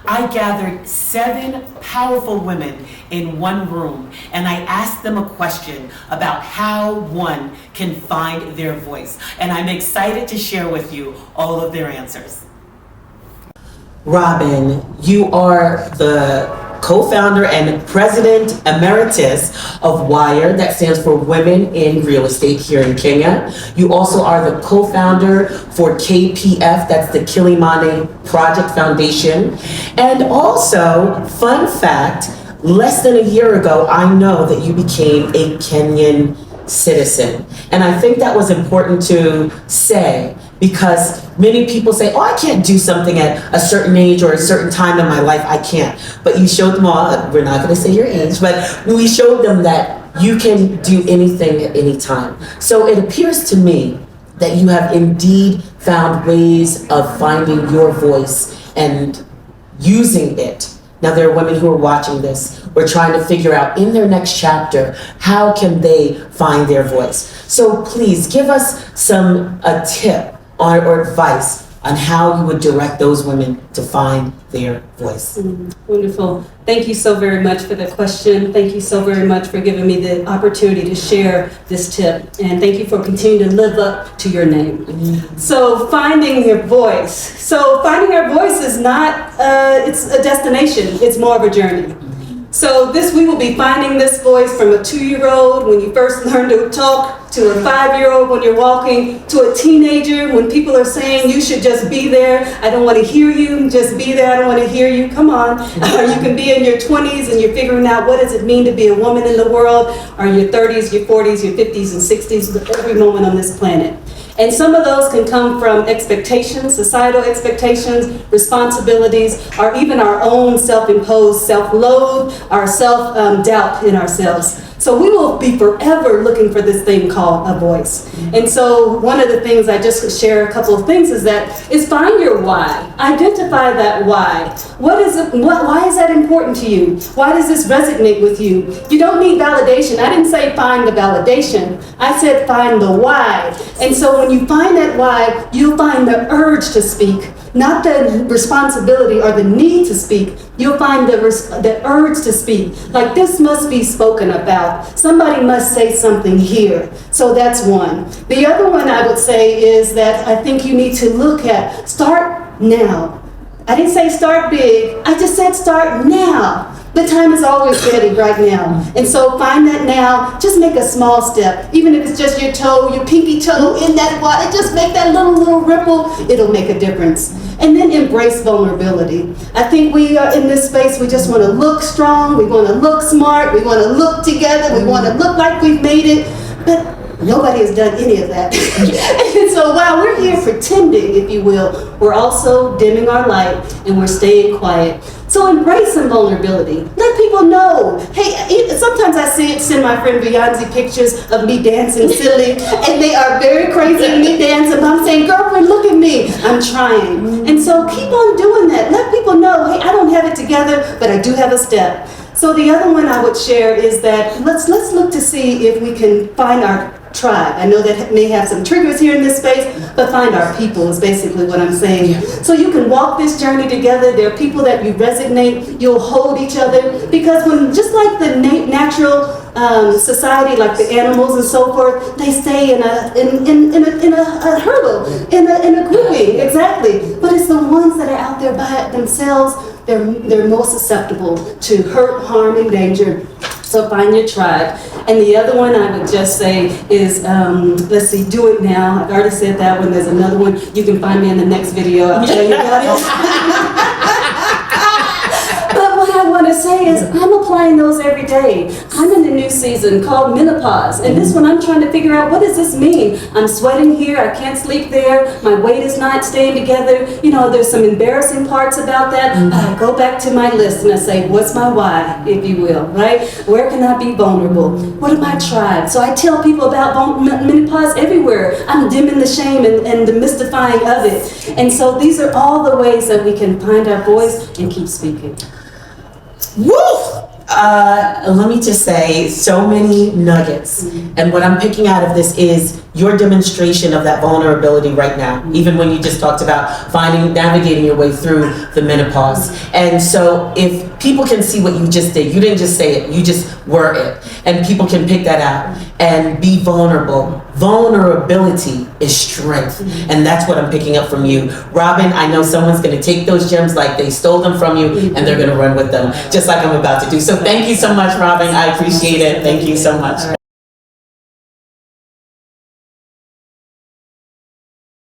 I gathered 7 powerful women in one room, and I asked them a question about how one can find their voice. And I'm excited to share with you all of their answers. Robyn, you are the co-founder and president emeritus of WIRE, that stands for Women in Real Estate here in Kenya. You also are the co-founder for KPF, that's the Kilimani Project Foundation. And also, fun fact, less than a year ago, I know that you became a Kenyan citizen. And I think that was important to say, because many people say, oh, I can't do something at a certain age or a certain time in my life, I can't. But you showed them all, we're not gonna say your age, but we showed them that you can do anything at any time. So it appears to me that you have indeed found ways of finding your voice and using it. Now there are women who are watching this. We're trying to figure out in their next chapter, how can they find their voice? So please give us a tip or advice on how you would direct those women to find their voice. Wonderful. Thank you so very much for the question. Thank you so very much for giving me the opportunity to share this tip. And thank you for continuing to live up to your name. So finding your voice. So finding our voice is not, it's a destination. It's more of a journey. So we will be finding this voice from a 2-year-old when you first learn to talk, to a 5-year-old when you're walking, to a teenager when people are saying you should just be there. I don't want to hear you, just be there. I don't want to hear you. Come on. Or you can be in your 20s and you're figuring out what does it mean to be a woman in the world, or your 30s, your 40s, your 50s and 60s, every moment on this planet. And some of those can come from expectations, societal expectations, responsibilities, or even our own self-imposed self-loathe, our self-doubt in ourselves. So we will be forever looking for this thing called a voice. And so one of the things I just share a couple of things is find your why. Identify that why. What is it? Why is that important to you? Why does this resonate with you? You don't need validation. I didn't say find the validation. I said find the why. And so when you find that why, you'll find the urge to speak. Not the responsibility or the need to speak. You'll find the urge to speak. Like, this must be spoken about. Somebody must say something here. So that's one. The other one I would say is that I think you need to look at, start now. I didn't say start big. I just said start now. The time is always ready right now. And so find that now. Just make a small step. Even if it's just your toe, your pinky toe in that water, just make that little ripple. It'll make a difference. And then embrace vulnerability. I think we are in this space, we just want to look strong. We want to look smart. We want to look together. We want to look like we've made it. But nobody has done any of that. And so while we're here pretending, if you will, we're also dimming our light and we're staying quiet. So embrace some vulnerability. Let people know. Hey, sometimes I send my friend Beyonce pictures of me dancing silly, and they are very crazy at me dancing. But I'm saying, girlfriend, look at me. I'm trying. And so keep on doing that. Let people know, hey, I don't have it together, but I do have a step. So the other one I would share is that let's look to see if we can find our tribe. I know that may have some triggers here in this space, but find our people is basically what I'm saying. So you can walk this journey together. There are people that you resonate, you'll hold each other, because when, just like the natural society, like the animals and so forth, they stay in a hurdle, in a grouping, exactly. But it's the ones that are out there by themselves, they're most susceptible to hurt, harm, and danger. So find your tribe. And the other one I would just say is, let's see, do it now. I've already said that one. There's another one. You can find me in the next video. I'll tell you about it. But what I want to say is I'm applying those every day. I'm in a new season called menopause. And this one I'm trying to figure out, what does this mean? I'm sweating here. I can't sleep there. My weight is not staying together. You know, there's some embarrassing parts about that. But I go back to my list and I say, what's my why, if you will, right? Where can I be vulnerable? What are my tribes? So I tell people about menopause everywhere. I'm dimming the shame and the mystifying of it. And so these are all the ways that we can find our voice and keep speaking. Woo! Let me just say, so many nuggets. And what I'm picking out of this is your demonstration of that vulnerability right now, even when you just talked about navigating your way through the menopause. And so if people can see what you just did, you didn't just say it, you just were it. And people can pick that out and be vulnerable. Vulnerability is strength. And that's what I'm picking up from you. Robyn, I know someone's gonna take those gems like they stole them from you and they're gonna run with them, just like I'm about to do. So thank you so much, Robyn. I appreciate it. Thank you so much.